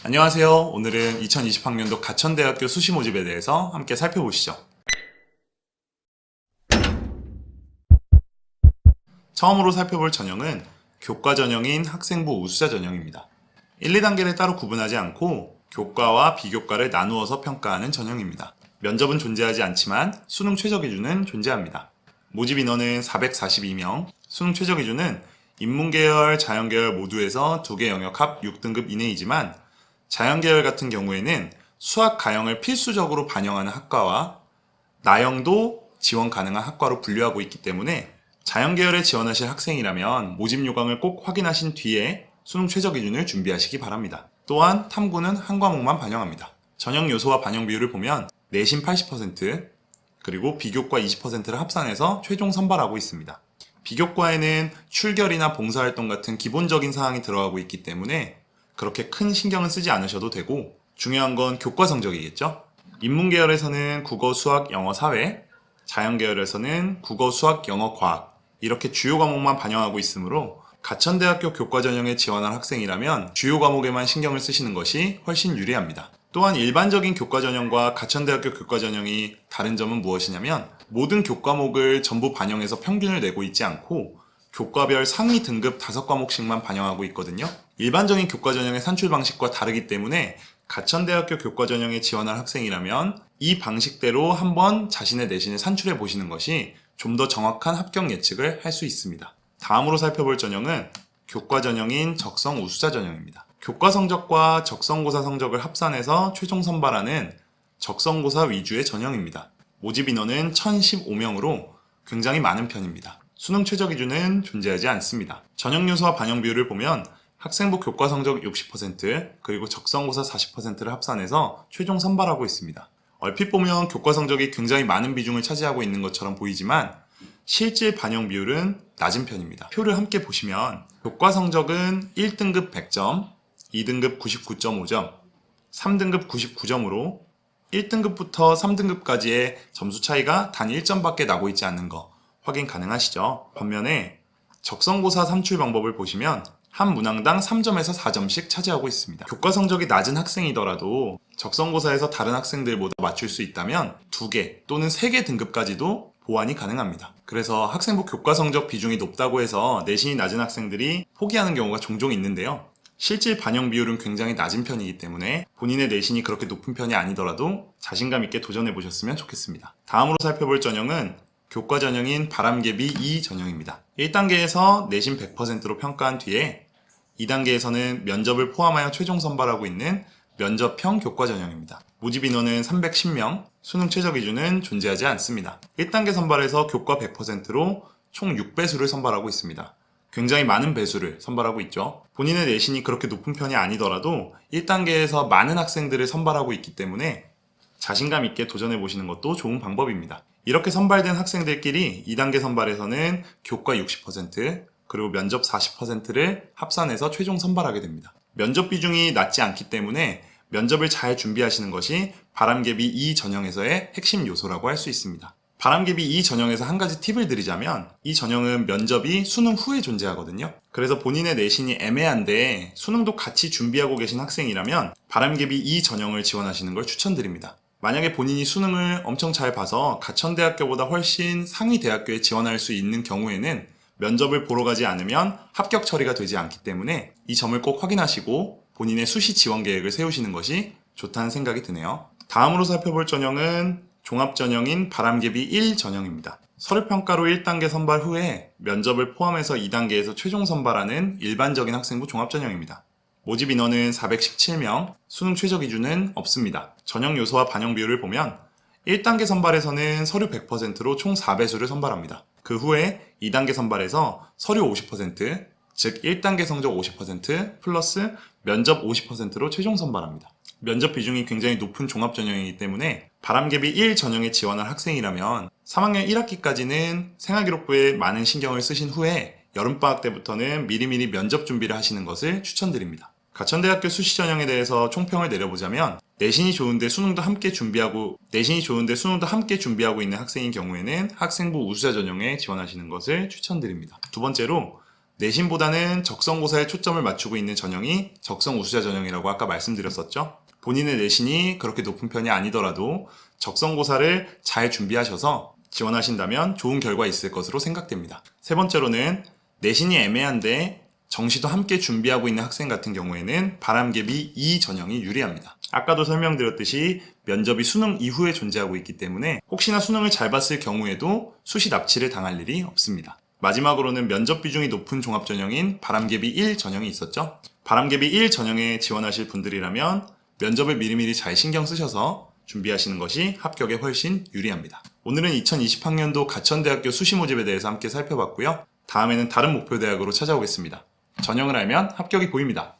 안녕하세요. 오늘은 2020학년도 가천대학교 수시 모집에 대해서 함께 살펴보시죠. 처음으로 살펴볼 전형은 교과 전형인 학생부 우수자 전형입니다. 1, 2단계를 따로 구분하지 않고 교과와 비교과를 나누어서 평가하는 전형입니다. 면접은 존재하지 않지만 수능 최저 기준은 존재합니다. 모집 인원은 442명, 수능 최저 기준은 인문계열, 자연계열 모두에서 2개 영역 합 6등급 이내이지만 자연계열 같은 경우에는 수학, 가형을 필수적으로 반영하는 학과와 나형도 지원 가능한 학과로 분류하고 있기 때문에 자연계열에 지원하실 학생이라면 모집 요강을 꼭 확인하신 뒤에 수능 최저 기준을 준비하시기 바랍니다. 또한 탐구는 한 과목만 반영합니다. 전형 요소와 반영 비율을 보면 내신 80% 그리고 비교과 20%를 합산해서 최종 선발하고 있습니다. 비교과에는 출결이나 봉사활동 같은 기본적인 사항이 들어가고 있기 때문에 그렇게 큰 신경은 쓰지 않으셔도 되고 중요한 건 교과 성적이겠죠? 인문계열에서는 국어, 수학, 영어, 사회, 자연계열에서는 국어, 수학, 영어, 과학 이렇게 주요 과목만 반영하고 있으므로 가천대학교 교과 전형에 지원한 학생이라면 주요 과목에만 신경을 쓰시는 것이 훨씬 유리합니다. 또한 일반적인 교과 전형과 가천대학교 교과 전형이 다른 점은 무엇이냐면 모든 교과목을 전부 반영해서 평균을 내고 있지 않고 교과별 상위 등급 5과목씩만 반영하고 있거든요. 일반적인 교과 전형의 산출 방식과 다르기 때문에 가천대학교 교과 전형에 지원할 학생이라면 이 방식대로 한번 자신의 내신을 산출해 보시는 것이 좀 더 정확한 합격 예측을 할 수 있습니다. 다음으로 살펴볼 전형은 교과 전형인 적성 우수자 전형입니다. 교과 성적과 적성고사 성적을 합산해서 최종 선발하는 적성고사 위주의 전형입니다. 모집 인원은 1015명으로 굉장히 많은 편입니다. 수능 최저 기준은 존재하지 않습니다. 전형 요소와 반영 비율을 보면 학생부 교과 성적 60% 그리고 적성고사 40%를 합산해서 최종 선발하고 있습니다. 얼핏 보면 교과 성적이 굉장히 많은 비중을 차지하고 있는 것처럼 보이지만 실질 반영 비율은 낮은 편입니다. 표를 함께 보시면 교과 성적은 1등급 100점, 2등급 99.5점, 3등급 99점으로 1등급부터 3등급까지의 점수 차이가 단 1점밖에 나고 있지 않는 거 확인 가능하시죠? 반면에 적성고사 산출 방법을 보시면 한 문항당 3점에서 4점씩 차지하고 있습니다. 교과 성적이 낮은 학생이더라도 적성고사에서 다른 학생들보다 맞출 수 있다면 2개 또는 3개 등급까지도 보완이 가능합니다. 그래서 학생부 교과 성적 비중이 높다고 해서 내신이 낮은 학생들이 포기하는 경우가 종종 있는데요. 실질 반영 비율은 굉장히 낮은 편이기 때문에 본인의 내신이 그렇게 높은 편이 아니더라도 자신감 있게 도전해 보셨으면 좋겠습니다. 다음으로 살펴볼 전형은 교과 전형인 바람개비 2 전형입니다. 1단계에서 내신 100%로 평가한 뒤에 2단계에서는 면접을 포함하여 최종 선발하고 있는 면접형 교과 전형입니다. 모집 인원은 310명, 수능 최저 기준은 존재하지 않습니다. 1단계 선발에서 교과 100%로 총 6배수를 선발하고 있습니다. 굉장히 많은 배수를 선발하고 있죠. 본인의 내신이 그렇게 높은 편이 아니더라도 1단계에서 많은 학생들을 선발하고 있기 때문에 자신감 있게 도전해 보시는 것도 좋은 방법입니다. 이렇게 선발된 학생들끼리 2단계 선발에서는 교과 60% 그리고 면접 40%를 합산해서 최종 선발하게 됩니다. 면접 비중이 낮지 않기 때문에 면접을 잘 준비하시는 것이 바람개비 2 전형에서의 핵심 요소라고 할 수 있습니다. 바람개비 2 전형에서 한 가지 팁을 드리자면 이 전형은 면접이 수능 후에 존재하거든요. 그래서 본인의 내신이 애매한데 수능도 같이 준비하고 계신 학생이라면 바람개비 2 전형을 지원하시는 걸 추천드립니다. 만약에 본인이 수능을 엄청 잘 봐서 가천대학교보다 훨씬 상위 대학교에 지원할 수 있는 경우에는 면접을 보러 가지 않으면 합격 처리가 되지 않기 때문에 이 점을 꼭 확인하시고 본인의 수시 지원 계획을 세우시는 것이 좋다는 생각이 드네요. 다음으로 살펴볼 전형은 종합전형인 바람개비 1 전형입니다. 서류평가로 1단계 선발 후에 면접을 포함해서 2단계에서 최종 선발하는 일반적인 학생부 종합전형입니다. 모집 인원은 417명, 수능 최저 기준은 없습니다. 전형 요소와 반영 비율을 보면 1단계 선발에서는 서류 100%로 총 4배수를 선발합니다. 그 후에 2단계 선발에서 서류 50%, 즉 1단계 성적 50% 플러스 면접 50%로 최종 선발합니다. 면접 비중이 굉장히 높은 종합전형이기 때문에 바람개비 1 전형에 지원할 학생이라면 3학년 1학기까지는 생활기록부에 많은 신경을 쓰신 후에 여름방학 때부터는 미리미리 면접 준비를 하시는 것을 추천드립니다. 가천대학교 수시 전형에 대해서 총평을 내려보자면 내신이 좋은데 수능도 함께 준비하고 있는 학생인 경우에는 학생부 우수자 전형에 지원하시는 것을 추천드립니다. 두 번째로 내신보다는 적성고사에 초점을 맞추고 있는 전형이 적성 우수자 전형이라고 아까 말씀드렸었죠. 본인의 내신이 그렇게 높은 편이 아니더라도 적성고사를 잘 준비하셔서 지원하신다면 좋은 결과 있을 것으로 생각됩니다. 세 번째로는 내신이 애매한데 정시도 함께 준비하고 있는 학생 같은 경우에는 바람개비 2 전형이 유리합니다. 아까도 설명드렸듯이 면접이 수능 이후에 존재하고 있기 때문에 혹시나 수능을 잘 봤을 경우에도 수시 납치를 당할 일이 없습니다. 마지막으로는 면접 비중이 높은 종합전형인 바람개비 1 전형이 있었죠. 바람개비 1 전형에 지원하실 분들이라면 면접을 미리미리 잘 신경 쓰셔서 준비하시는 것이 합격에 훨씬 유리합니다. 오늘은 2020학년도 가천대학교 수시 모집에 대해서 함께 살펴봤고요. 다음에는 다른 목표 대학으로 찾아오겠습니다. 전형을 알면 합격이 보입니다.